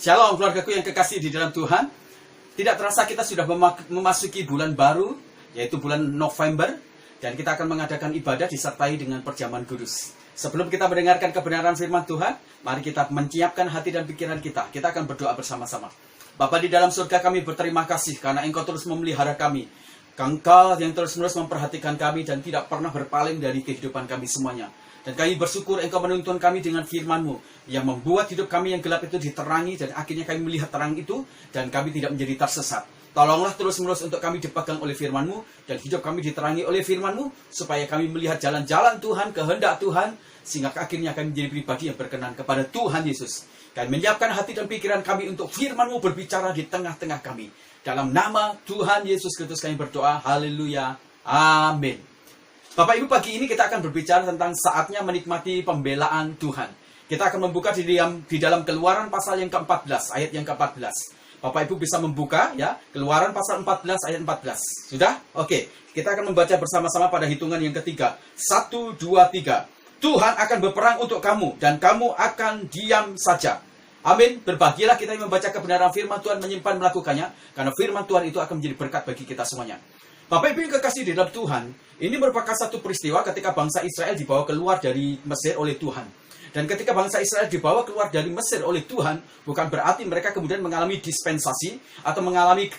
Shalom keluargaku yang kekasih di dalam Tuhan. Tidak terasa kita sudah memasuki bulan baru, yaitu bulan November. Dan kita akan mengadakan ibadah disertai dengan perjamuan kudus. Sebelum kita mendengarkan kebenaran firman Tuhan, mari kita menyiapkan hati dan pikiran kita. Kita akan berdoa bersama-sama. Bapa di dalam surga, kami berterima kasih karena Engkau terus memelihara kami. Engkau yang terus-menerus memperhatikan kami dan tidak pernah berpaling dari kehidupan kami semuanya. Dan kami bersyukur Engkau menuntun kami dengan firman-Mu yang membuat hidup kami yang gelap itu diterangi dan akhirnya kami melihat terang itu dan kami tidak menjadi tersesat. Tolonglah terus-menerus untuk kami dipegang oleh firman-Mu dan hidup kami diterangi oleh firman-Mu supaya kami melihat jalan-jalan Tuhan, kehendak Tuhan, sehingga akhirnya kami menjadi pribadi yang berkenan kepada Tuhan Yesus. Kami menyiapkan hati dan pikiran kami untuk firman-Mu berbicara di tengah-tengah kami. Dalam nama Tuhan Yesus Kristus kami berdoa. Haleluya. Amin. Bapak Ibu, pagi ini kita akan berbicara tentang saatnya menikmati pembelaan Tuhan. Kita akan membuka di dalam Keluaran pasal yang ke-14, ayat yang ke-14. Bapak Ibu bisa membuka ya, Keluaran pasal 14 ayat 14. Sudah? Oke. Kita akan membaca bersama-sama pada hitungan yang ketiga. 1, 2, 3. Tuhan akan berperang untuk kamu dan kamu akan diam saja. Amin. Berbahagialah kita yang membaca kebenaran firman Tuhan, menyimpan, melakukannya, karena firman Tuhan itu akan menjadi berkat bagi kita semuanya. Bapak Ibu yang kekasih di dalam Tuhan, ini merupakan satu peristiwa ketika bangsa Israel dibawa keluar dari Mesir oleh Tuhan. Dan ketika bangsa Israel dibawa keluar dari Mesir oleh Tuhan, bukan berarti mereka kemudian mengalami dispensasi atau mengalami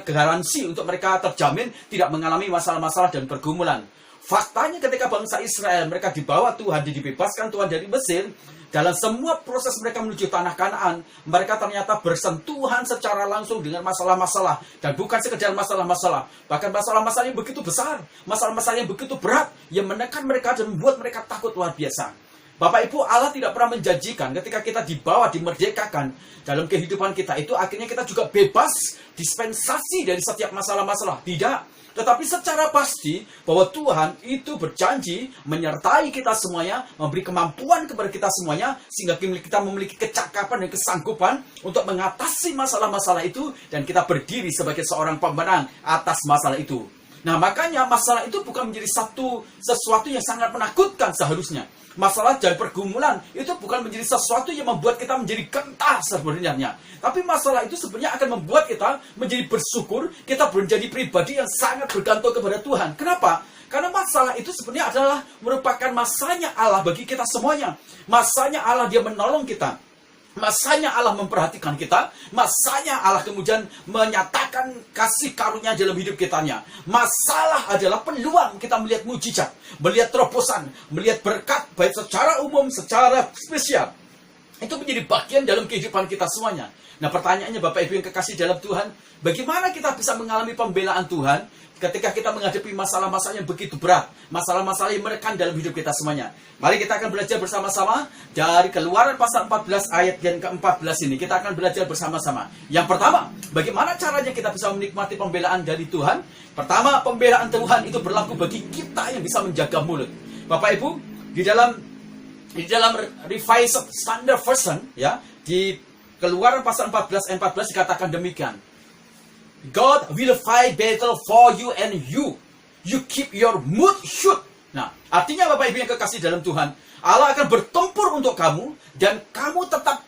garansi untuk mereka terjamin tidak mengalami masalah-masalah dan pergumulan. Faktanya ketika bangsa Israel mereka dibawa Tuhan, dibebaskan Tuhan dari Mesir, dalam semua proses mereka menuju tanah Kanaan, mereka ternyata bersentuhan secara langsung dengan masalah-masalah. Dan bukan sekedar masalah-masalah, bahkan masalah-masalah yang begitu besar, masalah-masalah yang begitu berat, yang menekan mereka dan membuat mereka takut luar biasa. Bapak Ibu, Allah tidak pernah menjanjikan ketika kita dibawa, dimerdekakan dalam kehidupan kita itu, akhirnya kita juga bebas dispensasi dari setiap masalah-masalah. Tidak. Tetapi secara pasti bahwa Tuhan itu berjanji menyertai kita semuanya, memberi kemampuan kepada kita semuanya, sehingga kita memiliki kecakapan dan kesanggupan untuk mengatasi masalah-masalah itu, dan kita berdiri sebagai seorang pemenang atas masalah itu. Nah, makanya masalah itu bukan menjadi sesuatu yang sangat menakutkan seharusnya. Masalah dan pergumulan itu bukan menjadi sesuatu yang membuat kita menjadi gentar sebenarnya. Tapi masalah itu sebenarnya akan membuat kita menjadi bersyukur, kita menjadi pribadi yang sangat bergantung kepada Tuhan. Kenapa? Karena masalah itu sebenarnya adalah merupakan masanya Allah bagi kita semuanya. Masanya Allah Dia menolong kita. Masanya Allah memperhatikan kita. Masanya Allah kemudian menyatakan kasih karunia dalam hidup kitanya. Masalah adalah peluang kita melihat mujizat, melihat terobosan, melihat berkat baik secara umum, secara spesial. Itu menjadi bagian dalam kehidupan kita semuanya. Nah, pertanyaannya Bapak Ibu yang kekasih dalam Tuhan, bagaimana kita bisa mengalami pembelaan Tuhan ketika kita menghadapi masalah-masalah yang begitu berat, masalah-masalah yang menekan dalam hidup kita semuanya? Mari kita akan belajar bersama-sama dari Keluaran pasal 14 ayat yang ke-14 ini. Kita akan belajar bersama-sama. Yang pertama, bagaimana caranya kita bisa menikmati pembelaan dari Tuhan? Pertama, pembelaan Tuhan itu berlaku bagi kita yang bisa menjaga mulut. Bapak Ibu, di dalam Revised Standard Version ya, di Keluaran pasal 14 ayat 14 dikatakan demikian. God will fight battle for you and you keep your mouth shut. Nah, artinya Bapak Ibu yang kekasih dalam Tuhan, Allah akan bertempur untuk kamu dan kamu tetap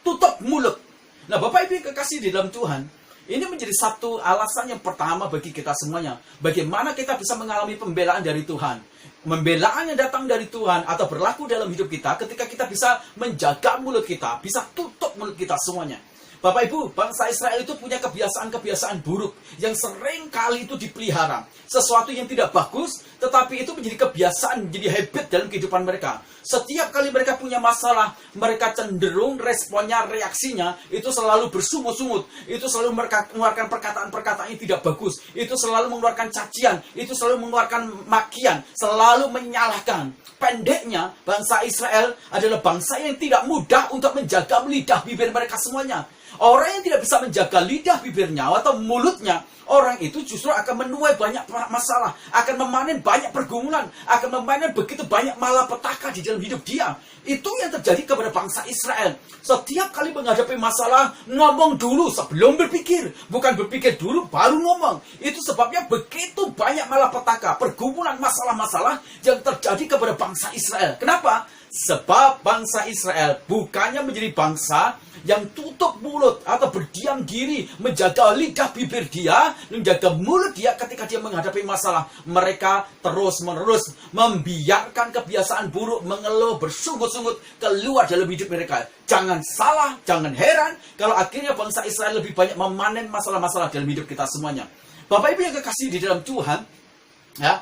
tutup mulut. Nah, Bapak Ibu yang kekasih di dalam Tuhan, ini menjadi satu alasan yang pertama bagi kita semuanya. Bagaimana kita bisa mengalami pembelaan dari Tuhan. Pembelaan yang datang dari Tuhan atau berlaku dalam hidup kita ketika kita bisa menjaga mulut kita, bisa tutup mulut kita semuanya. Bapak Ibu, bangsa Israel itu punya kebiasaan-kebiasaan buruk yang sering kali itu dipelihara. Sesuatu yang tidak bagus, tetapi itu menjadi kebiasaan, menjadi habit dalam kehidupan mereka. Setiap kali mereka punya masalah, mereka cenderung responnya, reaksinya, itu selalu bersungut-sungut. Itu selalu mengeluarkan perkataan-perkataan yang tidak bagus. Itu selalu mengeluarkan cacian. Itu selalu mengeluarkan makian. Selalu menyalahkan. Pendeknya, bangsa Israel adalah bangsa yang tidak mudah untuk menjaga lidah bibir mereka semuanya. Orang yang tidak bisa menjaga lidah bibirnya atau mulutnya, orang itu justru akan menuai banyak masalah, akan memanen banyak pergumulan, akan memanen begitu banyak malapetaka di dalam hidup dia. Itu yang terjadi kepada bangsa Israel. Setiap kali menghadapi masalah, ngomong dulu sebelum berpikir. Bukan berpikir dulu baru ngomong. Itu sebabnya begitu banyak malapetaka, pergumulan, masalah-masalah yang terjadi kepada bangsa Israel. Kenapa? Sebab bangsa Israel bukannya menjadi bangsa yang tutup mulut atau berdiam diri, menjaga lidah bibir dia, menjaga mulut dia ketika dia menghadapi masalah. Mereka terus-menerus membiarkan kebiasaan buruk, mengeluh, bersungut-sungut keluar dalam hidup mereka. Jangan salah, jangan heran kalau akhirnya bangsa Israel lebih banyak memanen masalah-masalah dalam hidup kita semuanya. Bapak Ibu yang kekasih di dalam Tuhan, ya,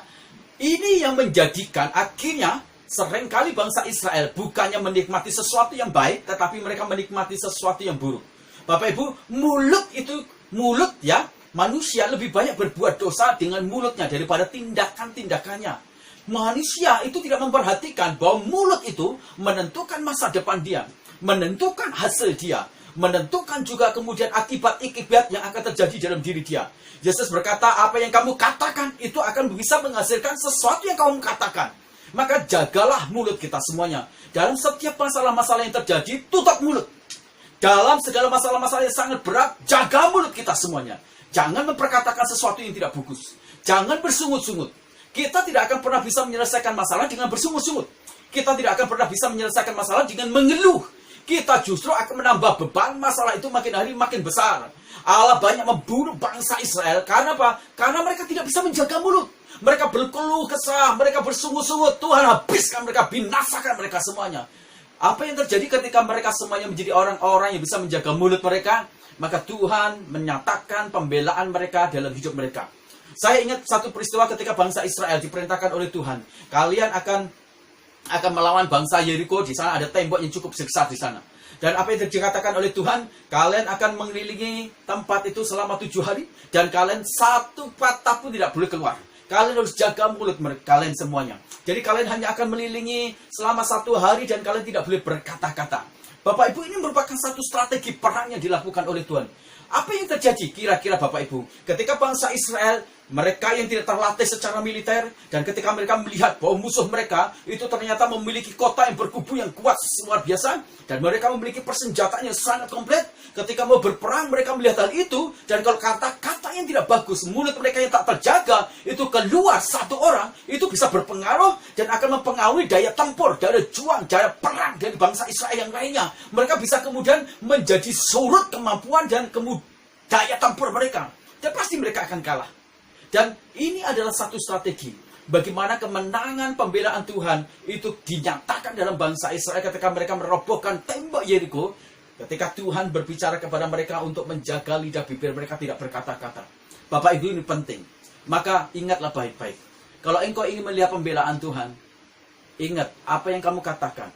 ini yang menjadikan akhirnya seringkali bangsa Israel bukannya menikmati sesuatu yang baik, tetapi mereka menikmati sesuatu yang buruk. Bapak Ibu, mulut ya, manusia lebih banyak berbuat dosa dengan mulutnya daripada tindakan-tindakannya. Manusia itu tidak memperhatikan bahwa mulut itu menentukan masa depan dia, menentukan hasil dia, menentukan juga kemudian akibat-akibat yang akan terjadi dalam diri dia. Yesus berkata, apa yang kamu katakan itu akan bisa menghasilkan sesuatu yang kamu katakan. Maka jagalah mulut kita semuanya. Dalam setiap masalah-masalah yang terjadi, tutup mulut. Dalam segala masalah-masalah yang sangat berat, jaga mulut kita semuanya. Jangan memperkatakan sesuatu yang tidak bagus. Jangan bersungut-sungut. Kita tidak akan pernah bisa menyelesaikan masalah dengan bersungut-sungut. Kita tidak akan pernah bisa menyelesaikan masalah dengan mengeluh. Kita justru akan menambah beban, masalah itu makin hari makin besar. Allah banyak membunuh bangsa Israel. Karena apa? Karena mereka tidak bisa menjaga mulut. Mereka berkeluh kesah, mereka bersungut-sungut. Tuhan habiskan mereka, binasakan mereka semuanya. Apa yang terjadi ketika mereka semuanya menjadi orang-orang yang bisa menjaga mulut mereka? Maka Tuhan menyatakan pembelaan mereka dalam hidup mereka. Saya ingat satu peristiwa ketika bangsa Israel diperintahkan oleh Tuhan. Kalian akan melawan bangsa Yeriko. Di sana ada tembok yang cukup besar di sana. Dan apa yang dikatakan oleh Tuhan, kalian akan mengelilingi tempat itu selama 7 hari. Dan kalian satu patah pun tidak boleh keluar. Kalian harus jaga mulut kalian semuanya. Jadi kalian hanya akan melilingi selama 1 hari dan kalian tidak boleh berkata-kata. Bapak Ibu, ini merupakan satu strategi perang yang dilakukan oleh Tuhan. Apa yang terjadi kira-kira Bapak Ibu? Ketika bangsa Israel, mereka yang tidak terlatih secara militer, dan ketika mereka melihat bahwa musuh mereka itu ternyata memiliki kota yang berkubu yang kuat luar biasa, dan mereka memiliki persenjataan yang sangat komplit, ketika mau berperang mereka melihat hal itu, dan kalau kata-kata yang tidak bagus, mulut mereka yang tak terjaga, itu keluar satu orang, itu bisa berpengaruh dan akan mempengaruhi daya tempur, daya juang, daya perang dari bangsa Israel yang lainnya. Mereka bisa kemudian menjadi surut kemampuan dan daya tempur mereka, dan pasti mereka akan kalah. Dan ini adalah satu strategi bagaimana kemenangan pembelaan Tuhan itu dinyatakan dalam bangsa Israel ketika mereka merobohkan tembok Yeriko. Ketika Tuhan berbicara kepada mereka untuk menjaga lidah bibir mereka tidak berkata-kata. Bapak Ibu, ini penting. Maka ingatlah baik-baik. Kalau engkau ingin melihat pembelaan Tuhan, ingat apa yang kamu katakan.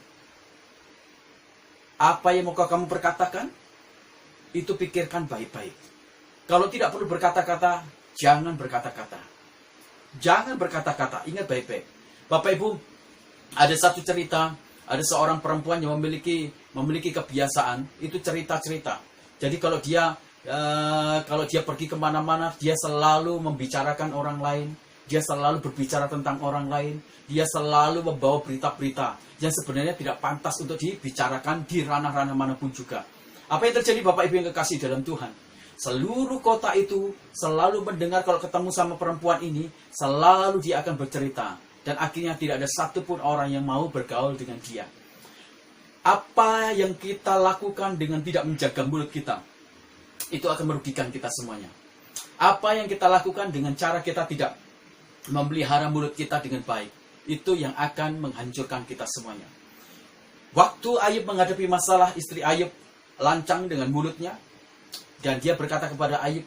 Apa yang mau kamu berkatakan, itu pikirkan baik-baik. Kalau tidak perlu berkata-kata, jangan berkata-kata. Jangan berkata-kata. Ingat baik-baik. Bapak Ibu, ada satu cerita. Ada seorang perempuan yang memiliki kebiasaan. Itu cerita-cerita. Jadi kalau dia pergi kemana-mana, dia selalu membicarakan orang lain. Dia selalu berbicara tentang orang lain. Dia selalu membawa berita-berita yang sebenarnya tidak pantas untuk dibicarakan di ranah-ranah manapun juga. Apa yang terjadi Bapak Ibu yang kekasih dalam Tuhan? Seluruh kota itu selalu mendengar kalau ketemu sama perempuan ini, selalu dia akan bercerita. Dan akhirnya tidak ada satupun orang yang mau bergaul dengan dia. Apa yang kita lakukan dengan tidak menjaga mulut kita, itu akan merugikan kita semuanya. Apa yang kita lakukan dengan cara kita tidak memelihara mulut kita dengan baik, itu yang akan menghancurkan kita semuanya. Waktu Ayub menghadapi masalah, istri Ayub lancang dengan mulutnya. Dan dia berkata kepada Ayub,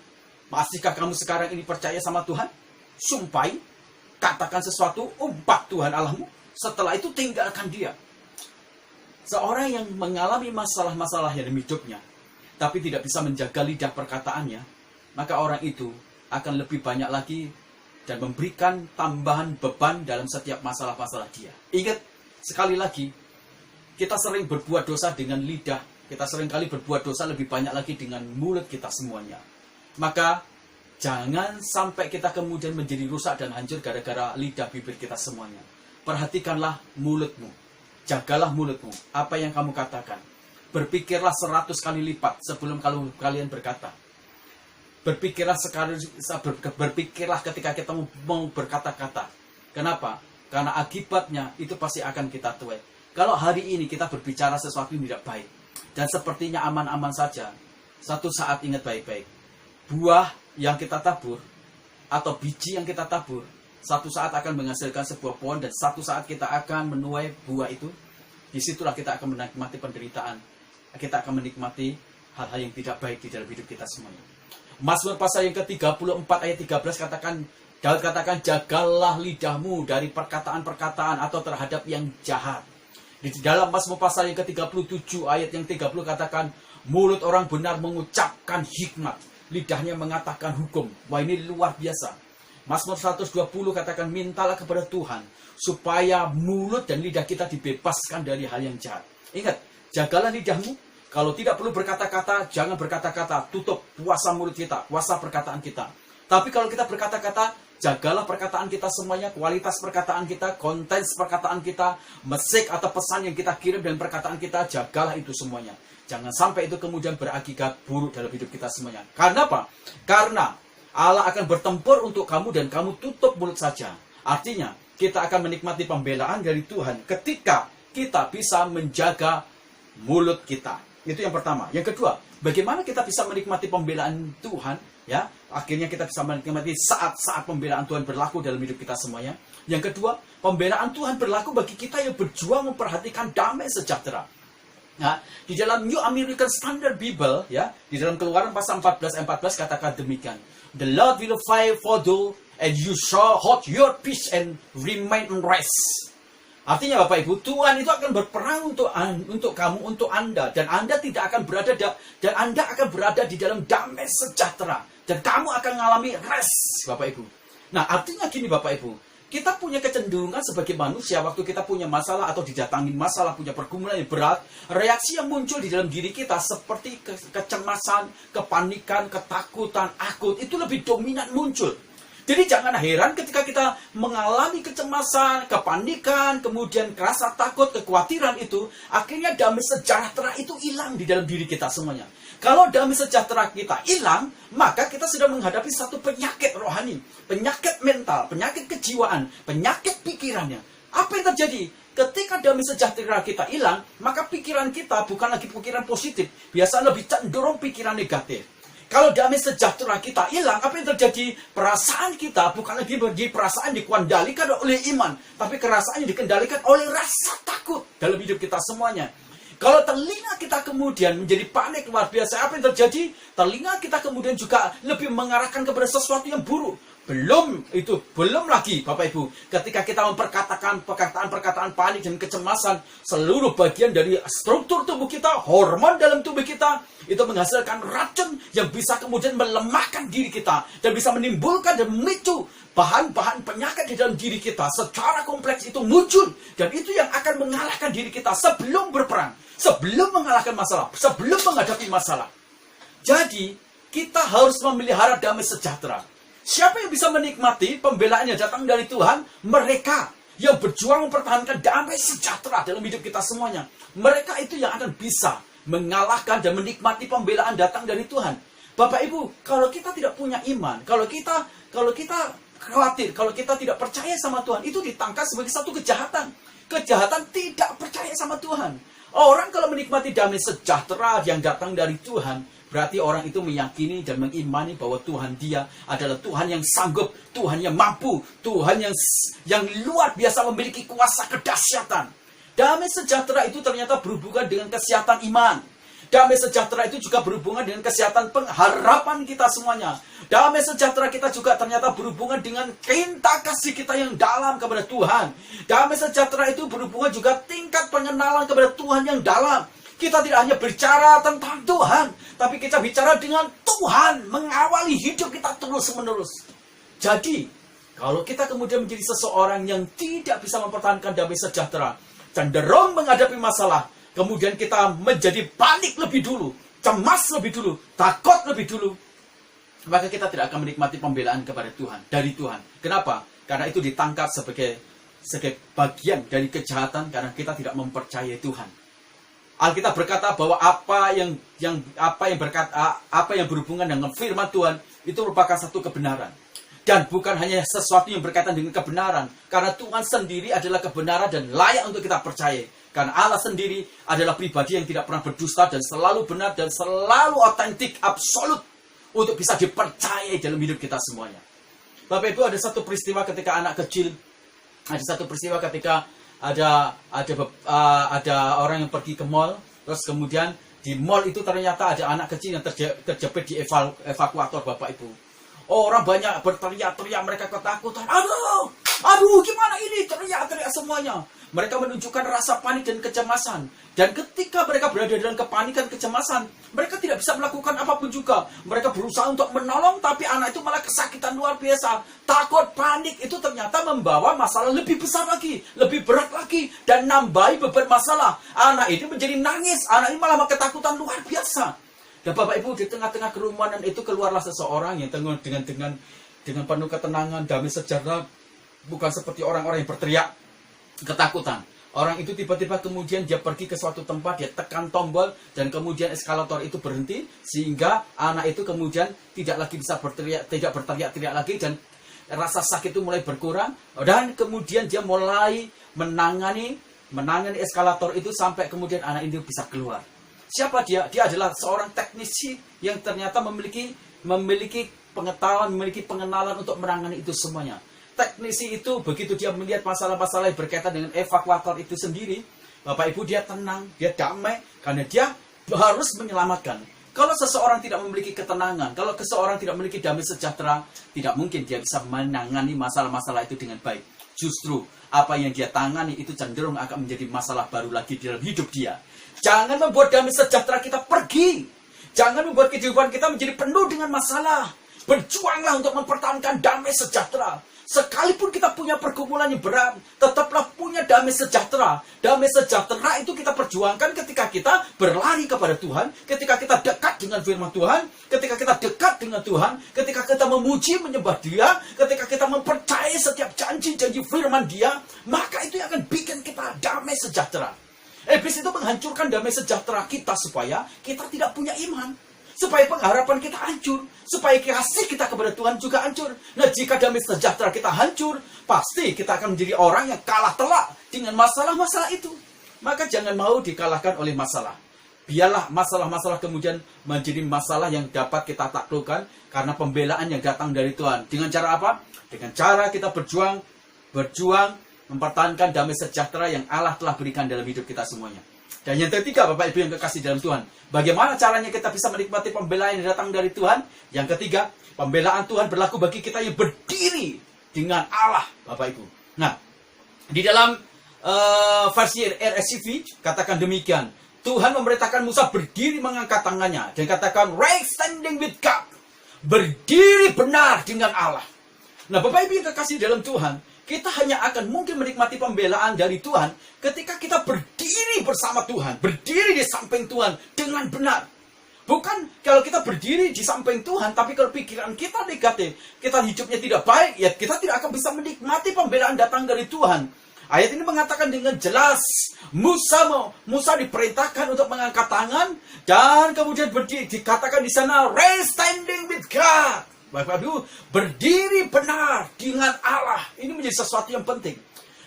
masihkah kamu sekarang ini percaya sama Tuhan? Sumpai, katakan sesuatu, umpat Tuhan Allahmu. Setelah itu tinggalkan dia. Seorang yang mengalami masalah-masalah dalam hidupnya, tapi tidak bisa menjaga lidah perkataannya, maka orang itu akan lebih banyak lagi dan memberikan tambahan beban dalam setiap masalah-masalah dia. Ingat, sekali lagi, kita sering berbuat dosa dengan lidah. Kita seringkali berbuat dosa lebih banyak lagi dengan mulut kita semuanya. Maka jangan sampai kita kemudian menjadi rusak dan hancur gara-gara lidah bibir kita semuanya. Perhatikanlah mulutmu. Jagalah mulutmu. Apa yang kamu katakan. Berpikirlah 100 kali lipat sebelum kalian berkata. Berpikirlah ketika kita mau berkata-kata. Kenapa? Karena akibatnya itu pasti akan kita tuai. Kalau hari ini kita berbicara sesuatu yang tidak baik, dan sepertinya aman-aman saja, satu saat ingat baik-baik, buah yang kita tabur, atau biji yang kita tabur, satu saat akan menghasilkan sebuah pohon, dan satu saat kita akan menuai buah itu. Disitulah kita akan menikmati penderitaan, kita akan menikmati hal-hal yang tidak baik di dalam hidup kita semuanya. Mazmur pasal yang ke-34 ayat 13 katakan, Daud katakan, jagalah lidahmu dari perkataan-perkataan atau terhadap yang jahat. Di dalam Mazmur pasal yang ke-37 ayat yang 30 katakan, mulut orang benar mengucapkan hikmat, lidahnya mengatakan hukum. Wah, ini luar biasa. Mazmur 120 katakan, mintalah kepada Tuhan supaya mulut dan lidah kita dibebaskan dari hal yang jahat. Ingat, jagalah lidahmu. Kalau tidak perlu berkata-kata, jangan berkata-kata. Tutup puasa mulut kita, puasa perkataan kita. Tapi kalau kita berkata-kata, jagalah perkataan kita semuanya, kualitas perkataan kita, konten perkataan kita, mesej atau pesan yang kita kirim dan perkataan kita, jagalah itu semuanya. Jangan sampai itu kemudian berakibat buruk dalam hidup kita semuanya. Karena apa? Karena Allah akan bertempur untuk kamu dan kamu tutup mulut saja. Artinya, kita akan menikmati pembelaan dari Tuhan ketika kita bisa menjaga mulut kita. Itu yang pertama. Yang kedua, bagaimana kita bisa menikmati pembelaan Tuhan? Ya, akhirnya kita bisa menikmati saat-saat pembelaan Tuhan berlaku dalam hidup kita semuanya. Yang kedua, pembelaan Tuhan berlaku bagi kita yang berjuang memperhatikan damai sejahtera. Nah, di dalam New American Standard Bible, ya, di dalam Keluaran pasal 14 ayat 14 katakan demikian. The Lord will fight for you, and you shall hold your peace and remain in rest. Artinya Bapak Ibu, Tuhan itu akan berperang untuk kamu, untuk Anda, dan Anda tidak akan berada dan Anda akan berada di dalam damai sejahtera, dan kamu akan mengalami rest, Bapak Ibu. Nah, artinya gini Bapak Ibu, kita punya kecenderungan sebagai manusia waktu kita punya masalah atau didatangin masalah, punya pergumulan yang berat, reaksi yang muncul di dalam diri kita seperti kecemasan, kepanikan, ketakutan, akut, itu lebih dominan muncul. Jadi jangan heran ketika kita mengalami kecemasan, kepanikan, kemudian rasa takut, kekhawatiran itu, akhirnya damai sejahtera itu hilang di dalam diri kita semuanya. Kalau damai sejahtera kita hilang, maka kita sudah menghadapi satu penyakit rohani, penyakit mental, penyakit kejiwaan, penyakit pikirannya. Apa yang terjadi? Ketika damai sejahtera kita hilang, maka pikiran kita bukan lagi pikiran positif, biasanya lebih cenderung pikiran negatif. Kalau damai sejahtera kita hilang, apa yang terjadi? Perasaan kita bukan lagi menjadi perasaan dikendalikan oleh iman, tapi perasaan yang dikendalikan oleh rasa takut dalam hidup kita semuanya. Kalau telinga kita kemudian menjadi panik luar biasa, apa yang terjadi? Telinga kita kemudian juga lebih mengarahkan kepada sesuatu yang buruk. Belum lagi Bapak Ibu, ketika kita memperkatakan perkataan-perkataan panik dan kecemasan, seluruh bagian dari struktur tubuh kita, hormon dalam tubuh kita, itu menghasilkan racun yang bisa kemudian melemahkan diri kita, dan bisa menimbulkan dan memicu bahan-bahan penyakit di dalam diri kita secara kompleks itu muncul. Dan itu yang akan mengalahkan diri kita sebelum berperang, sebelum mengalahkan masalah, sebelum menghadapi masalah. Jadi, kita harus memelihara damai sejahtera. Siapa yang bisa menikmati pembelaan yang datang dari Tuhan? Mereka yang berjuang mempertahankan damai sejahtera dalam hidup kita semuanya. Mereka itu yang akan bisa mengalahkan dan menikmati pembelaan datang dari Tuhan. Bapak Ibu, kalau kita tidak punya iman, kalau kita khawatir, kalau kita tidak percaya sama Tuhan, itu ditangkap sebagai satu kejahatan. Kejahatan tidak percaya sama Tuhan. Orang kalau menikmati damai sejahtera yang datang dari Tuhan, berarti orang itu meyakini dan mengimani bahwa Tuhan dia adalah Tuhan yang sanggup, Tuhan yang mampu, Tuhan yang luar biasa memiliki kuasa kedahsyatan. Damai sejahtera itu ternyata berhubungan dengan kesehatan iman. Damai sejahtera itu juga berhubungan dengan kesehatan pengharapan kita semuanya. Damai sejahtera kita juga ternyata berhubungan dengan cinta kasih kita yang dalam kepada Tuhan. Damai sejahtera itu berhubungan juga tingkat pengenalan kepada Tuhan yang dalam. Kita tidak hanya bicara tentang Tuhan, tapi kita bicara dengan Tuhan mengawali hidup kita terus-menerus. Jadi, kalau kita kemudian menjadi seseorang yang tidak bisa mempertahankan damai sejahtera, cenderung menghadapi masalah, kemudian kita menjadi panik lebih dulu, cemas lebih dulu, takut lebih dulu, maka kita tidak akan menikmati pembelaan kepada Tuhan, dari Tuhan. Kenapa? Karena itu ditangkap sebagai bagian dari kejahatan, karena kita tidak mempercayai Tuhan. Alkitab berkata bahwa apa yang berhubungan dengan firman Tuhan itu merupakan satu kebenaran. Dan bukan hanya sesuatu yang berkaitan dengan kebenaran, karena Tuhan sendiri adalah kebenaran dan layak untuk kita percaya. Karena Allah sendiri adalah pribadi yang tidak pernah berdusta dan selalu benar dan selalu otentik, absolut untuk bisa dipercayai dalam hidup kita semuanya. Bapak Ibu, ada satu peristiwa ketika anak kecil, ada satu peristiwa ketika ada orang yang pergi ke mall, terus kemudian di mall itu ternyata ada anak kecil yang terjepit di evakuator, Bapak Ibu. Orang banyak berteriak-teriak, mereka ketakutan. Aduh, gimana ini? Teriak-teriak semuanya. Mereka menunjukkan rasa panik dan kecemasan. Dan ketika mereka berada dalam kepanikan, kecemasan, mereka tidak bisa melakukan apapun juga. Mereka berusaha untuk menolong, tapi anak itu malah kesakitan luar biasa. Takut, panik, itu ternyata membawa masalah lebih besar lagi, lebih berat lagi, dan nambahi beban masalah. Anak ini menjadi nangis, anak ini malah ketakutan luar biasa. Dan Bapak Ibu, di tengah-tengah kerumunan itu keluarlah seseorang yang dengan penuh ketenangan, damai sejahtera, bukan seperti orang-orang yang berteriak ketakutan. Orang itu tiba-tiba kemudian dia pergi ke suatu tempat, dia tekan tombol, dan kemudian eskalator itu berhenti, sehingga anak itu kemudian tidak lagi bisa berteriak-teriak lagi, dan rasa sakit itu mulai berkurang, dan kemudian dia mulai menangani eskalator itu sampai kemudian anak itu bisa keluar. Siapa dia? Dia adalah seorang teknisi yang ternyata memiliki pengetahuan, memiliki pengenalan untuk menangani itu semuanya. Teknisi itu begitu dia melihat masalah-masalah yang berkaitan dengan evakuator itu sendiri, Bapak Ibu, dia tenang, dia damai, karena dia harus menyelamatkan. Kalau seseorang tidak memiliki ketenangan, kalau seseorang tidak memiliki damai sejahtera, tidak mungkin dia bisa menangani masalah-masalah itu dengan baik. Justru apa yang dia tangani itu cenderung akan menjadi masalah baru lagi dalam hidup dia. Jangan membuat damai sejahtera kita pergi. Jangan membuat kehidupan kita menjadi penuh dengan masalah. Berjuanglah untuk mempertahankan damai sejahtera. Sekalipun kita punya pergumulan yang berat, tetaplah punya damai sejahtera. Damai sejahtera itu kita perjuangkan ketika kita berlari kepada Tuhan, ketika kita dekat dengan firman Tuhan, ketika kita dekat dengan Tuhan, ketika kita memuji, menyembah Dia, ketika kita mempercayai setiap janji-janji firman Dia, maka itu yang akan bikin kita damai sejahtera. Iblis itu menghancurkan damai sejahtera kita supaya kita tidak punya iman. Supaya pengharapan kita hancur. Supaya kasih kita kepada Tuhan juga hancur. Nah, jika damai sejahtera kita hancur, pasti kita akan menjadi orang yang kalah telak dengan masalah-masalah itu. Maka jangan mau dikalahkan oleh masalah. Biarlah masalah-masalah kemudian menjadi masalah yang dapat kita taklukkan karena pembelaan yang datang dari Tuhan. Dengan cara apa? Dengan cara kita berjuang mempertahankan damai sejahtera yang Allah telah berikan dalam hidup kita semuanya. Dan yang ketiga, Bapak Ibu yang kekasih dalam Tuhan, bagaimana caranya kita bisa menikmati pembelaan yang datang dari Tuhan? Yang ketiga, pembelaan Tuhan berlaku bagi kita yang berdiri dengan Allah, Bapak Ibu. Nah, di dalam versi RSCV katakan demikian, Tuhan memerintahkan Musa berdiri mengangkat tangannya dan katakan, right standing with God, berdiri benar dengan Allah. Nah, Bapak Ibu yang kekasih dalam Tuhan, kita hanya akan mungkin menikmati pembelaan dari Tuhan ketika kita berdiri bersama Tuhan, berdiri di samping Tuhan dengan benar. Bukan kalau kita berdiri di samping Tuhan, tapi kalau pikiran kita negatif, kita hidupnya tidak baik, ya kita tidak akan bisa menikmati pembelaan datang dari Tuhan. Ayat ini mengatakan dengan jelas, Musa diperintahkan untuk mengangkat tangan, dan kemudian berdiri, dikatakan di sana, raise standing with God. Bapak Ibu, berdiri benar dengan Allah. Ini menjadi sesuatu yang penting.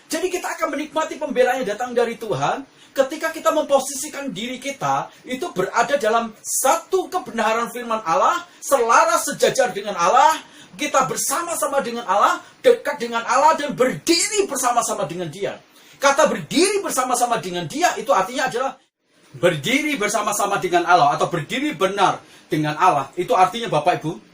Jadi kita akan menikmati pembelaan yang datang dari Tuhan ketika kita memposisikan diri kita itu berada dalam satu kebenaran firman Allah, selaras sejajar dengan Allah, kita bersama-sama dengan Allah, dekat dengan Allah, dan berdiri bersama-sama dengan Dia. Kata berdiri bersama-sama dengan Dia itu artinya adalah berdiri bersama-sama dengan Allah atau berdiri benar dengan Allah. Itu artinya Bapak Ibu,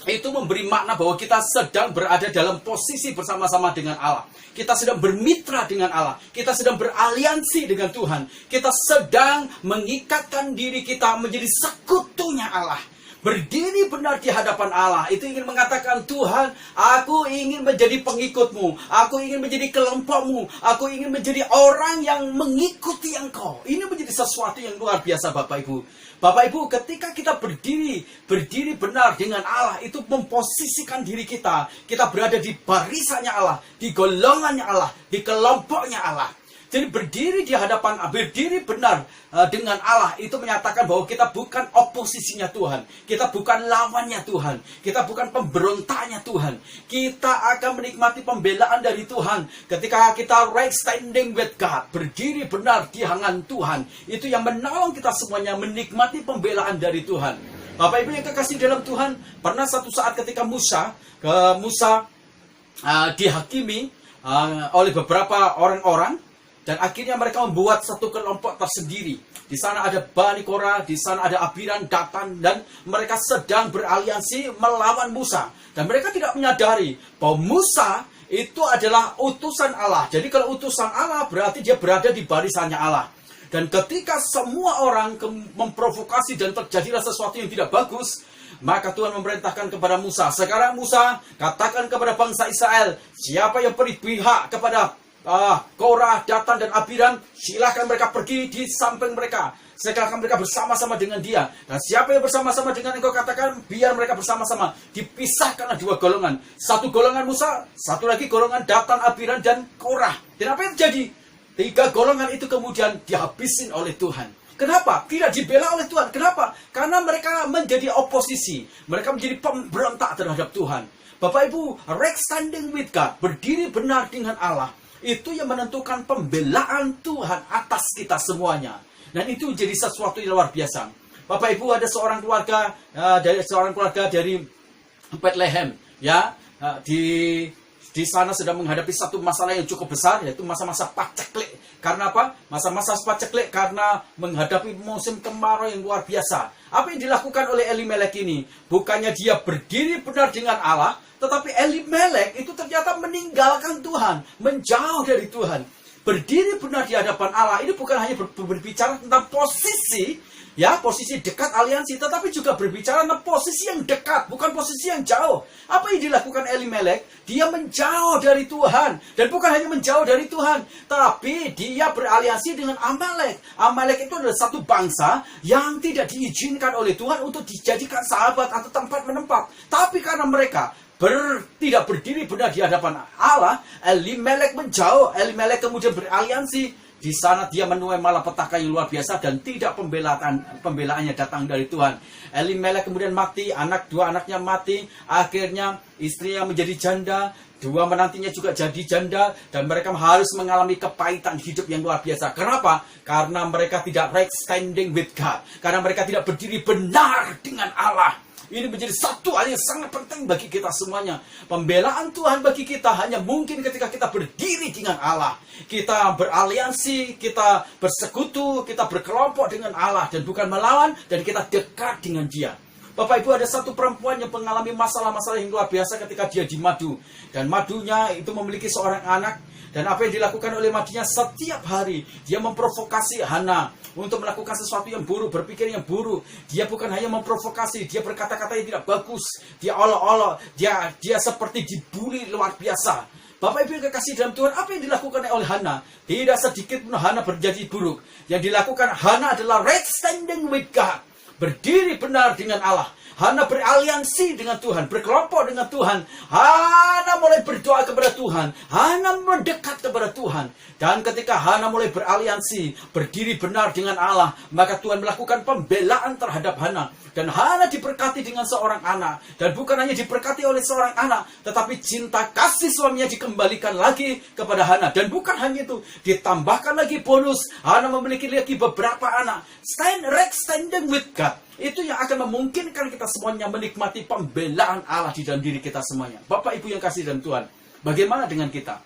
itu memberi makna bahwa kita sedang berada dalam posisi bersama-sama dengan Allah. Kita sedang bermitra dengan Allah. Kita sedang beraliansi dengan Tuhan. Kita sedang mengikatkan diri kita menjadi sekutunya Allah. Berdiri benar di hadapan Allah. Itu ingin mengatakan, Tuhan, aku ingin menjadi pengikutmu. Aku ingin menjadi kelompokmu. Aku ingin menjadi orang yang mengikuti Engkau. Ini menjadi sesuatu yang luar biasa, Bapak Ibu. Bapak Ibu, ketika kita berdiri benar dengan Allah, itu memposisikan diri kita. Kita berada di barisannya Allah, di golongannya Allah, di kelompoknya Allah. Jadi berdiri di hadapan, berdiri benar dengan Allah itu menyatakan bahwa kita bukan oposisinya Tuhan. Kita bukan lawannya Tuhan. Kita bukan pemberontaknya Tuhan. Kita akan menikmati pembelaan dari Tuhan. Ketika kita right standing with God, berdiri benar di tangan Tuhan. Itu yang menolong kita semuanya menikmati pembelaan dari Tuhan. Bapak Ibu yang kekasih dalam Tuhan, pernah satu saat ketika Musa dihakimi oleh beberapa orang-orang. Dan akhirnya mereka membuat satu kelompok tersendiri. Di sana ada Bani Korah, di sana ada Abiram, Datan, dan mereka sedang beraliansi melawan Musa. Dan mereka tidak menyadari bahwa Musa itu adalah utusan Allah. Jadi kalau utusan Allah berarti dia berada di barisannya Allah. Dan ketika semua orang memprovokasi dan terjadilah sesuatu yang tidak bagus, maka Tuhan memerintahkan kepada Musa, sekarang Musa, katakan kepada bangsa Israel, siapa yang berpihak kepada Korah, Datan, dan Abiram, silahkan mereka pergi di samping mereka. Silahkan mereka bersama-sama dengan dia. Dan siapa yang bersama-sama dengan engkau, katakan, biar mereka bersama-sama. Dipisahkanlah dua golongan. Satu golongan Musa, satu lagi golongan Datan, Abiram, dan Korah. Dan apa yang terjadi? Tiga golongan itu kemudian dihabisin oleh Tuhan. Kenapa? Tidak dibela oleh Tuhan. Kenapa? Karena mereka menjadi oposisi. Mereka menjadi pemberontak terhadap Tuhan. Bapak Ibu, right standing with God, berdiri benar dengan Allah, itu yang menentukan pembelaan Tuhan atas kita semuanya. Dan itu jadi sesuatu yang luar biasa. Bapak Ibu, ada seorang keluarga dari Bethlehem, ya, di sana sedang menghadapi satu masalah yang cukup besar, yaitu masa-masa paceklik. Karena apa? Masa-masa paceklik karena menghadapi musim kemarau yang luar biasa. Apa yang dilakukan oleh Elimelek ini? Bukannya dia berdiri benar dengan Allah, tetapi Elimelek itu ternyata meninggalkan Tuhan, menjauh dari Tuhan. Berdiri benar di hadapan Allah ini bukan hanya berbicara tentang posisi, ya, posisi dekat aliansi, tetapi juga berbicara tentang posisi yang dekat, bukan posisi yang jauh. Apa yang dilakukan Elimelek? Dia menjauh dari Tuhan. Dan bukan hanya menjauh dari Tuhan, tapi dia beraliansi dengan Amalek. Amalek itu adalah satu bangsa yang tidak diizinkan oleh Tuhan untuk dijadikan sahabat atau tempat menempat. Tapi karena mereka tidak berdiri benar di hadapan Allah, Elimelek menjauh. Elimelek kemudian beraliansi. Di sana dia menuai malapetaka yang luar biasa dan tidak pembelaannya datang dari Tuhan. Elimelek kemudian mati, dua anaknya mati, akhirnya istrinya menjadi janda, dua menantinya juga jadi janda, dan mereka harus mengalami kepahitan hidup yang luar biasa. Kenapa? Karena mereka tidak right standing with God, karena mereka tidak berdiri benar dengan Allah. Ini menjadi satu hal yang sangat penting bagi kita semuanya. Pembelaan Tuhan bagi kita hanya mungkin ketika kita berdiri dengan Allah. Kita beraliansi, kita bersekutu, kita berkelompok dengan Allah. Dan bukan melawan, dan kita dekat dengan Dia. Bapak Ibu, ada satu perempuan yang mengalami masalah-masalah yang luar biasa ketika dia di madu. Dan madunya itu memiliki seorang anak. Dan apa yang dilakukan oleh madunya setiap hari, dia memprovokasi Hana untuk melakukan sesuatu yang buruk, berpikir yang buruk. Dia bukan hanya memprovokasi, dia berkata-kata yang tidak bagus. Dia olok-olok, dia seperti dibully luar biasa. Bapak Ibu yang kekasih dalam Tuhan, apa yang dilakukan oleh Hana? Tidak sedikit pun Hana berjanji buruk. Yang dilakukan Hana adalah right standing with God. Berdiri benar dengan Allah. Hana beraliansi dengan Tuhan, berkelompok dengan Tuhan. Hana mulai berdoa kepada Tuhan. Hana mendekat kepada Tuhan. Dan ketika Hana mulai beraliansi, berdiri benar dengan Allah, maka Tuhan melakukan pembelaan terhadap Hana. Dan Hana diberkati dengan seorang anak. Dan bukan hanya diberkati oleh seorang anak, tetapi cinta kasih suaminya dikembalikan lagi kepada Hana. Dan bukan hanya itu, ditambahkan lagi bonus. Hana memiliki lagi beberapa anak. Standing with God. Itu yang akan memungkinkan kita semuanya menikmati pembelaan Allah di dalam diri kita semuanya. Bapak Ibu yang kasih dalam Tuhan, bagaimana dengan kita?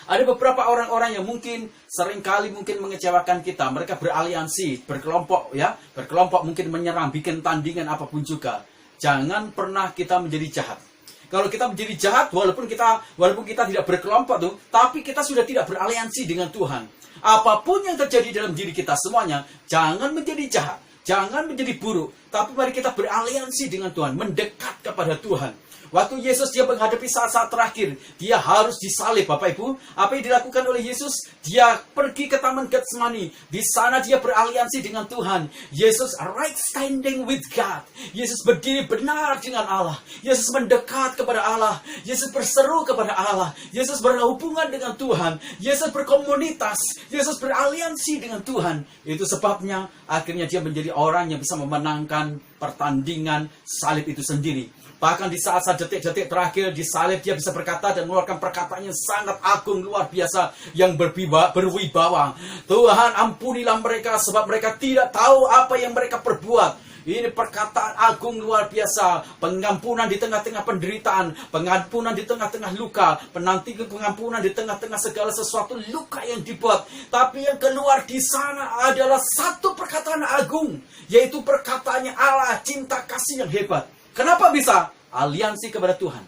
Ada beberapa orang-orang yang mungkin seringkali mengecewakan kita. Mereka beraliansi, berkelompok, ya, berkelompok mungkin menyerang, bikin tandingan apapun juga. Jangan pernah kita menjadi jahat. Kalau kita menjadi jahat, walaupun kita tidak berkelompok tuh, tapi kita sudah tidak beraliansi dengan Tuhan. Apapun yang terjadi dalam diri kita semuanya, jangan menjadi jahat. Jangan menjadi buruk, tapi mari kita beraliansi dengan Tuhan, mendekat kepada Tuhan. Waktu Yesus dia menghadapi saat-saat terakhir, dia harus disalib, Bapak Ibu. Apa yang dilakukan oleh Yesus? Dia pergi ke Taman Getsemani. Di sana dia beraliansi dengan Tuhan. Yesus right standing with God. Yesus berdiri benar dengan Allah. Yesus mendekat kepada Allah. Yesus berseru kepada Allah. Yesus berhubungan dengan Tuhan. Yesus berkomunitas. Yesus beraliansi dengan Tuhan. Itu sebabnya akhirnya dia menjadi orang yang bisa memenangkan pertandingan salib itu sendiri. Bahkan di saat-saat detik-detik terakhir disalib, dia bisa berkata dan mengeluarkan perkataan yang sangat agung, luar biasa, yang berwibawa. Tuhan, ampunilah mereka sebab mereka tidak tahu apa yang mereka perbuat. Ini perkataan agung luar biasa. Pengampunan di tengah-tengah penderitaan, pengampunan di tengah-tengah luka, pengampunan di tengah-tengah segala sesuatu luka yang dibuat. Tapi yang keluar di sana adalah satu perkataan agung, yaitu perkataannya Allah, cinta kasih yang hebat. Kenapa bisa? Aliansi kepada Tuhan.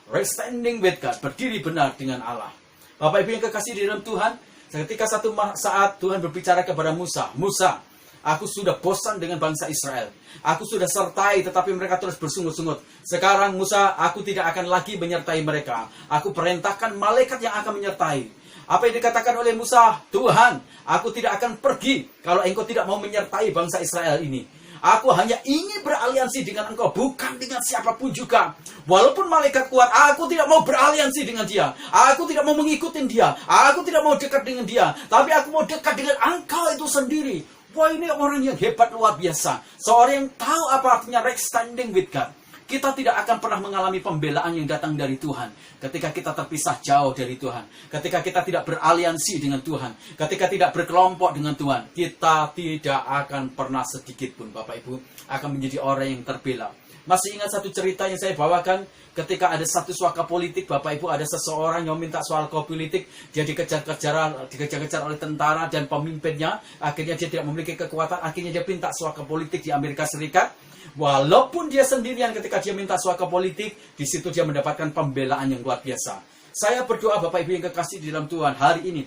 Right standing with God. Berdiri benar dengan Allah. Bapak Ibu yang kekasih di dalam Tuhan, ketika satu saat Tuhan berbicara kepada Musa, Musa, aku sudah bosan dengan bangsa Israel. Aku sudah sertai, tetapi mereka terus bersungut-sungut. Sekarang Musa, aku tidak akan lagi menyertai mereka. Aku perintahkan malaikat yang akan menyertai. Apa yang dikatakan oleh Musa? Tuhan, aku tidak akan pergi kalau engkau tidak mau menyertai bangsa Israel ini. Aku hanya ingin beraliansi dengan engkau, bukan dengan siapapun juga. Walaupun malaikat kuat, aku tidak mau beraliansi dengan dia. Aku tidak mau mengikuti dia. Aku tidak mau dekat dengan dia. Tapi aku mau dekat dengan engkau itu sendiri. Wah, ini orang yang hebat luar biasa. Seorang yang tahu apa artinya right standing with God. Kita tidak akan pernah mengalami pembelaan yang datang dari Tuhan ketika kita terpisah jauh dari Tuhan. Ketika kita tidak beraliansi dengan Tuhan. Ketika tidak berkelompok dengan Tuhan. Kita tidak akan pernah sedikit pun, Bapak Ibu, akan menjadi orang yang terbela. Masih ingat satu cerita yang saya bawakan ketika ada satu suaka politik, Bapak Ibu, ada seseorang yang minta suaka politik, dia dikejar-kejar oleh tentara dan pemimpinnya, akhirnya dia tidak memiliki kekuatan, akhirnya dia minta suaka politik di Amerika Serikat. Walaupun dia sendirian ketika dia minta suaka politik, di situ dia mendapatkan pembelaan yang luar biasa. Saya berdoa Bapak Ibu yang kekasih di dalam Tuhan, hari ini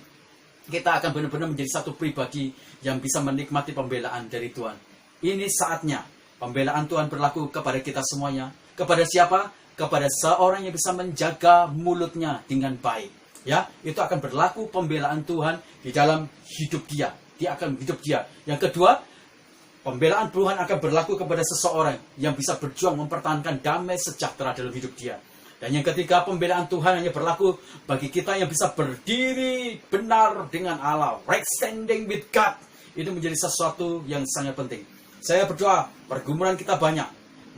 kita akan benar-benar menjadi satu pribadi yang bisa menikmati pembelaan dari Tuhan. Ini saatnya pembelaan Tuhan berlaku kepada kita semuanya. Kepada siapa? Kepada seorang yang bisa menjaga mulutnya dengan baik. Ya, itu akan berlaku pembelaan Tuhan di dalam hidup dia. Dia akan hidup dia. Yang kedua, pembelaan Tuhan akan berlaku kepada seseorang yang bisa berjuang mempertahankan damai sejahtera dalam hidup dia. Dan yang ketiga, pembelaan Tuhan hanya berlaku bagi kita yang bisa berdiri benar dengan Allah. Right standing with God. Itu menjadi sesuatu yang sangat penting. Saya berdoa, pergumulan kita banyak.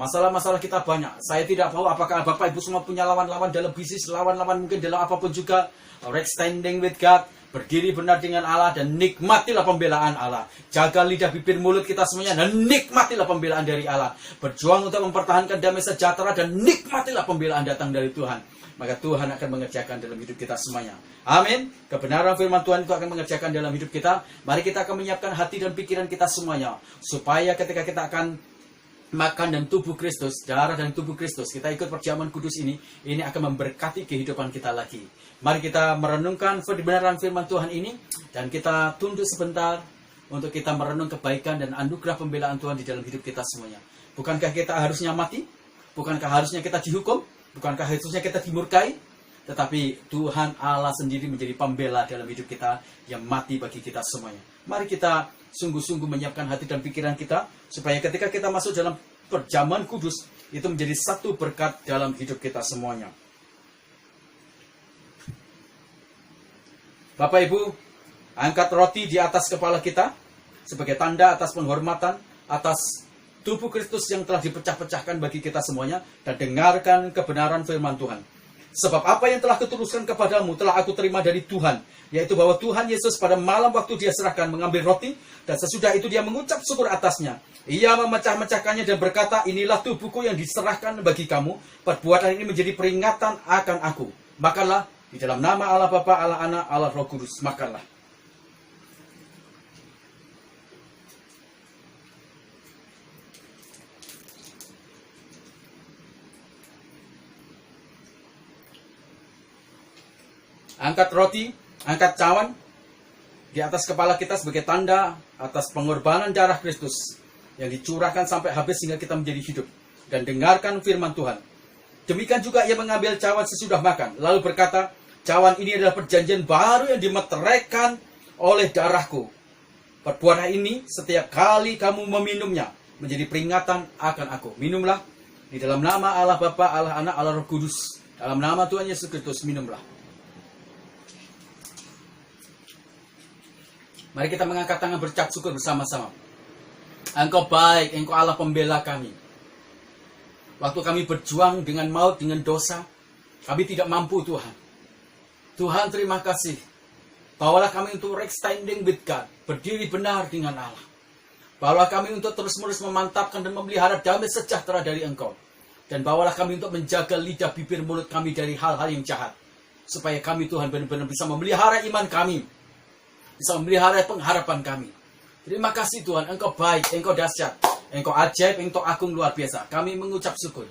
Masalah-masalah kita banyak. Saya tidak tahu apakah Bapak Ibu semua punya lawan-lawan dalam bisnis, lawan-lawan mungkin dalam apapun juga. Right standing with God. Berdiri benar dengan Allah dan nikmatilah pembelaan Allah. Jaga lidah bibir mulut kita semuanya dan nikmatilah pembelaan dari Allah. Berjuang untuk mempertahankan damai sejahtera dan nikmatilah pembelaan datang dari Tuhan. Maka Tuhan akan mengerjakan dalam hidup kita semuanya. Amin. Kebenaran firman Tuhan itu akan mengerjakan dalam hidup kita. Mari kita akan menyiapkan hati dan pikiran kita semuanya. Supaya ketika kita akan makan dan tubuh Kristus, darah dan tubuh Kristus, kita ikut perjamuan kudus ini akan memberkati kehidupan kita lagi. Mari kita merenungkan kebenaran firman Tuhan ini, dan kita tunduk sebentar untuk kita merenung kebaikan dan anugerah pembelaan Tuhan di dalam hidup kita semuanya. Bukankah kita harusnya mati? Bukankah harusnya kita dihukum? Bukankah harusnya kita dimurkai? Tetapi Tuhan Allah sendiri menjadi pembela dalam hidup kita yang mati bagi kita semuanya. Mari kita sungguh-sungguh menyiapkan hati dan pikiran kita, supaya ketika kita masuk dalam perjamuan kudus, itu menjadi satu berkat dalam hidup kita semuanya. Bapak Ibu, angkat roti di atas kepala kita, sebagai tanda atas penghormatan, atas tubuh Kristus yang telah dipecah-pecahkan bagi kita semuanya, dan dengarkan kebenaran firman Tuhan. Sebab apa yang telah kutuluskan kepadamu telah aku terima dari Tuhan, yaitu bahwa Tuhan Yesus pada malam waktu dia serahkan mengambil roti, dan sesudah itu dia mengucap syukur atasnya. Ia memecah-mecahkannya dan berkata, inilah tubuhku yang diserahkan bagi kamu, perbuatan ini menjadi peringatan akan aku. Makanlah, di dalam nama Allah Bapa, Allah Anak, Allah Roh Kudus, makanlah. Angkat roti, angkat cawan di atas kepala kita sebagai tanda atas pengorbanan darah Kristus yang dicurahkan sampai habis sehingga kita menjadi hidup. Dan dengarkan firman Tuhan. Demikian juga ia mengambil cawan sesudah makan, lalu berkata, cawan ini adalah perjanjian baru yang dimeteraikan oleh darahku. Perbuatlah ini setiap kali kamu meminumnya, menjadi peringatan akan aku. Minumlah di dalam nama Allah Bapa, Allah Anak, Allah Roh Kudus. Dalam nama Tuhan Yesus Kristus, minumlah. Mari kita mengangkat tangan berucap syukur bersama-sama. Engkau baik, Engkau Allah pembela kami. Waktu kami berjuang dengan maut, dengan dosa, kami tidak mampu Tuhan. Tuhan terima kasih. Bawalah kami untuk right standing with God. Berdiri benar dengan Allah. Bawalah kami untuk terus-menerus memantapkan dan memelihara damai sejahtera dari Engkau. Dan bawalah kami untuk menjaga lidah bibir mulut kami dari hal-hal yang jahat. Supaya kami Tuhan benar-benar bisa memelihara iman kami. Bisa memelihara pengharapan kami. Terima kasih Tuhan, Engkau baik, Engkau dahsyat, Engkau ajaib, Engkau agung luar biasa. Kami mengucap syukur.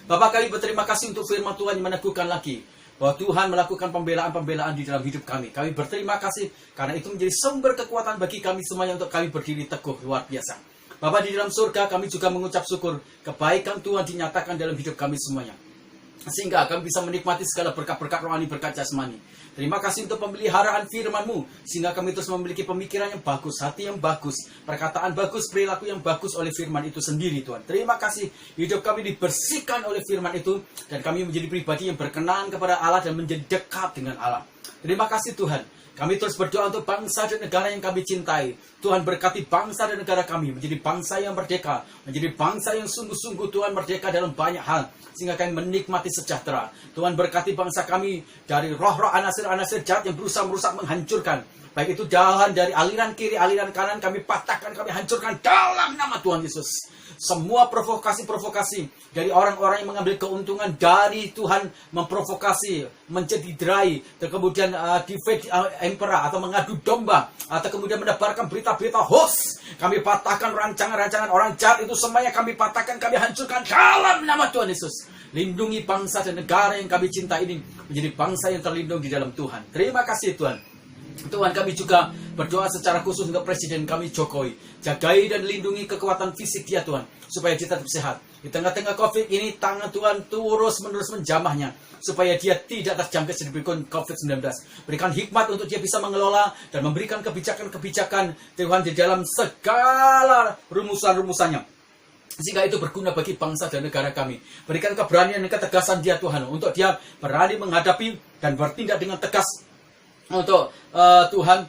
Bapak, kami berterima kasih untuk firman Tuhan yang meneguhkan lagi bahwa Tuhan melakukan pembelaan-pembelaan di dalam hidup kami. Kami berterima kasih karena itu menjadi sumber kekuatan bagi kami semuanya untuk kami berdiri teguh luar biasa. Bapa di dalam surga, kami juga mengucap syukur kebaikan Tuhan dinyatakan dalam hidup kami semuanya. Sehingga kami bisa menikmati segala berkat-berkat rohani, berkat jasmani. Terima kasih untuk pemeliharaan firman-Mu, sehingga kami terus memiliki pemikiran yang bagus, hati yang bagus, perkataan bagus, perilaku yang bagus oleh firman itu sendiri, Tuhan. Terima kasih, hidup kami dibersihkan oleh firman itu, dan kami menjadi pribadi yang berkenan kepada Allah dan menjadi dekat dengan Allah. Terima kasih Tuhan. Kami terus berdoa untuk bangsa dan negara yang kami cintai. Tuhan berkati bangsa dan negara kami menjadi bangsa yang merdeka, menjadi bangsa yang sungguh-sungguh Tuhan merdeka dalam banyak hal, sehingga kami menikmati sejahtera. Tuhan berkati bangsa kami dari roh-roh anasir-anasir jahat yang berusaha merusak, menghancurkan. Baik itu jalan dari aliran kiri, aliran kanan, kami patahkan, kami hancurkan dalam nama Tuhan Yesus. Semua provokasi-provokasi dari orang-orang yang mengambil keuntungan dari Tuhan, memprovokasi, mencederai, kemudian defeat emperor atau mengadu domba, atau kemudian menebarkan berita-berita hoax. Kami patahkan rancangan-rancangan orang jahat itu semuanya, kami patahkan, kami hancurkan dalam nama Tuhan Yesus. Lindungi bangsa dan negara yang kami cinta ini menjadi bangsa yang terlindung di dalam Tuhan. Terima kasih Tuhan. Tuhan, kami juga berdoa secara khusus untuk Presiden kami Jokowi. Jagai dan lindungi kekuatan fisik dia Tuhan, supaya dia tetap sehat. Di tengah-tengah COVID ini, tangan Tuhan terus-menerus menjamahnya, supaya dia tidak terjangkit sedikit COVID-19. Berikan hikmat untuk dia bisa mengelola dan memberikan kebijakan-kebijakan Tuhan di dalam segala rumusan-rumusannya, sehingga itu berguna bagi bangsa dan negara kami. Berikan keberanian dan ketegasan dia Tuhan, untuk dia berani menghadapi dan bertindak dengan tegas untuk Tuhan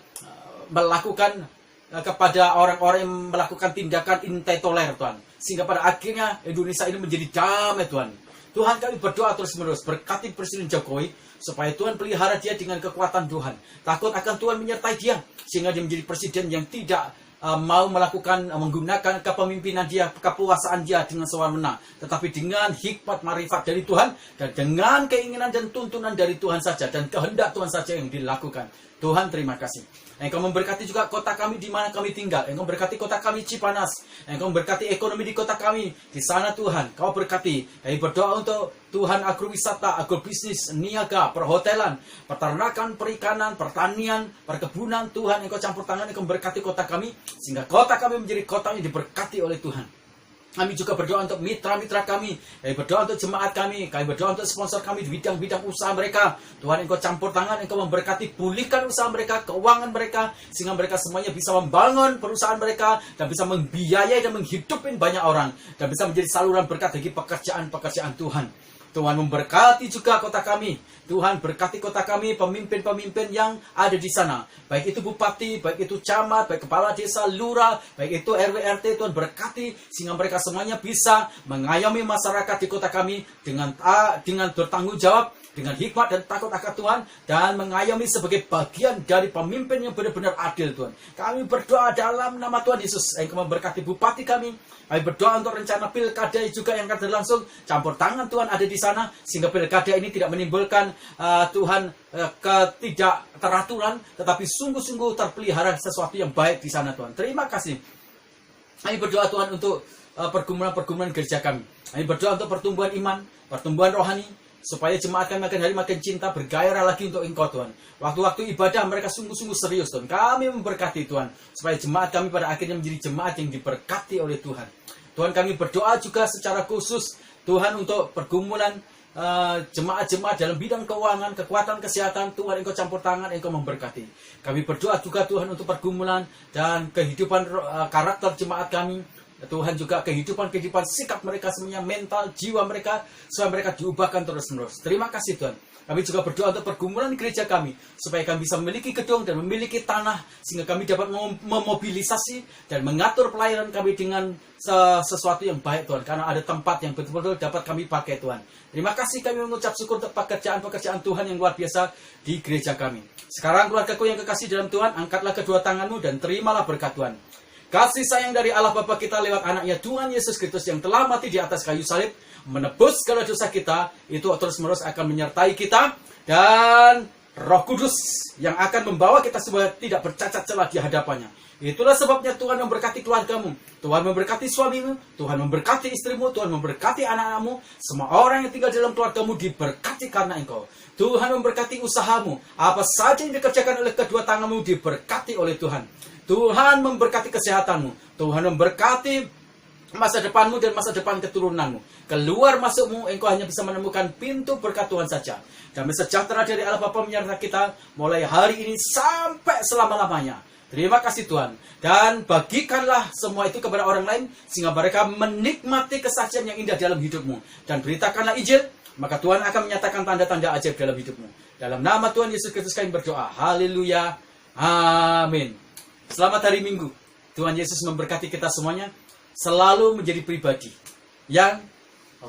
melakukan kepada orang-orang yang melakukan tindakan intoleran Tuhan, sehingga pada akhirnya Indonesia ini menjadi damai Tuhan. Tuhan, kami berdoa terus-menerus berkati Presiden Jokowi, supaya Tuhan pelihara dia dengan kekuatan Tuhan. Takut akan Tuhan menyertai dia, sehingga dia menjadi presiden yang tidak mau menggunakan kepemimpinan dia, kekuasaan dia dengan sewenang-wenang, tetapi dengan hikmat marifat dari Tuhan, dan dengan keinginan dan tuntunan dari Tuhan saja, dan kehendak Tuhan saja yang dilakukan. Tuhan, terima kasih. Engkau memberkati juga kota kami di mana kami tinggal. Engkau memberkati kota kami Cipanas. Engkau memberkati ekonomi di kota kami. Di sana Tuhan, Kau berkati. Kami berdoa untuk Tuhan agrowisata, agrobisnis, niaga, perhotelan, peternakan, perikanan, pertanian, perkebunan. Tuhan, Engkau campur tangan, Engkau memberkati kota kami, sehingga kota kami menjadi kota yang diberkati oleh Tuhan. Kami juga berdoa untuk mitra-mitra kami. Kami berdoa untuk jemaat kami. Kami berdoa untuk sponsor kami di bidang-bidang usaha mereka. Tuhan, Engkau campur tangan, Engkau memberkati, pulihkan usaha mereka, keuangan mereka, sehingga mereka semuanya bisa membangun perusahaan mereka, dan bisa membiayai dan menghidupin banyak orang, dan bisa menjadi saluran berkat bagi pekerjaan-pekerjaan Tuhan. Tuhan memberkati juga kota kami. Tuhan berkati kota kami, pemimpin-pemimpin yang ada di sana. Baik itu bupati, baik itu camat, baik kepala desa, lurah, baik itu RW RT. Tuhan berkati sehingga mereka semuanya bisa mengayomi masyarakat di kota kami dengan bertanggung jawab, dengan hikmat dan takut akan Tuhan, dan mengayomi sebagai bagian dari pemimpin yang benar-benar adil Tuhan. Kami berdoa dalam nama Tuhan Yesus. Engkau memberkati bupati kami. Kami berdoa untuk rencana pilkada juga yang akan berlangsung. Campur tangan Tuhan ada di sana, sehingga pilkada ini tidak menimbulkan Tuhan ketidakteraturan, tetapi sungguh-sungguh terpelihara sesuatu yang baik di sana Tuhan. Terima kasih. Kami berdoa Tuhan untuk pergumulan-pergumulan gereja kami. Kami berdoa untuk pertumbuhan iman, pertumbuhan rohani, Supaya jemaat kami makin hari makin cinta, bergairah lagi untuk Engkau Tuhan. Waktu-waktu ibadah mereka sungguh-sungguh serius Tuhan. Kami memberkati Tuhan. Supaya jemaat kami pada akhirnya menjadi jemaat yang diberkati oleh Tuhan. Tuhan, kami berdoa juga secara khusus Tuhan untuk pergumulan jemaat-jemaat dalam bidang keuangan, kekuatan kesehatan. Tuhan Engkau campur tangan, Engkau memberkati. Kami berdoa juga Tuhan untuk pergumulan dan kehidupan karakter jemaat kami. Tuhan juga kehidupan sikap mereka semuanya, mental, jiwa mereka, supaya mereka diubahkan terus-menerus. Terima kasih Tuhan. Kami juga berdoa untuk pergumulan gereja kami, supaya kami bisa memiliki gedung dan memiliki tanah, sehingga kami dapat memobilisasi dan mengatur pelayanan kami dengan sesuatu yang baik Tuhan. Karena ada tempat yang betul-betul dapat kami pakai Tuhan. Terima kasih, kami mengucap syukur untuk pekerjaan-pekerjaan Tuhan yang luar biasa di gereja kami. Sekarang keluargaku yang kekasih dalam Tuhan, angkatlah kedua tanganmu dan terimalah berkat Tuhan. Kasih sayang dari Allah Bapa kita lewat anaknya Tuhan Yesus Kristus yang telah mati di atas kayu salib, menebus segala dosa kita, itu terus-menerus akan menyertai kita. Dan Roh Kudus yang akan membawa kita supaya tidak bercacat celah di hadapannya. Itulah sebabnya Tuhan memberkati keluargamu, Tuhan memberkati suamimu, Tuhan memberkati istrimu, Tuhan memberkati anak-anakmu. Semua orang yang tinggal dalam keluargamu diberkati karena Engkau. Tuhan memberkati usahamu, apa saja yang dikerjakan oleh kedua tanganmu diberkati oleh Tuhan. Tuhan memberkati kesehatanmu, Tuhan memberkati masa depanmu dan masa depan keturunanmu. Keluar masukmu, engkau hanya bisa menemukan pintu berkat Tuhan saja. Damai sejahtera dari Allah Bapa menyertai kita mulai hari ini sampai selama-lamanya. Terima kasih Tuhan. Dan bagikanlah semua itu kepada orang lain, sehingga mereka menikmati kesaksian yang indah dalam hidupmu. Dan beritakanlah Injil, maka Tuhan akan menyatakan tanda-tanda ajaib dalam hidupmu. Dalam nama Tuhan Yesus Kristus kami berdoa. Haleluya. Amin. Selamat hari Minggu. Tuhan Yesus memberkati kita semuanya. Selalu menjadi pribadi yang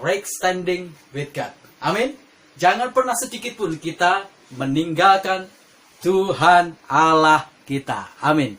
right standing with God. Amin. Jangan pernah sedikit pun kita meninggalkan Tuhan Allah kita. Amin.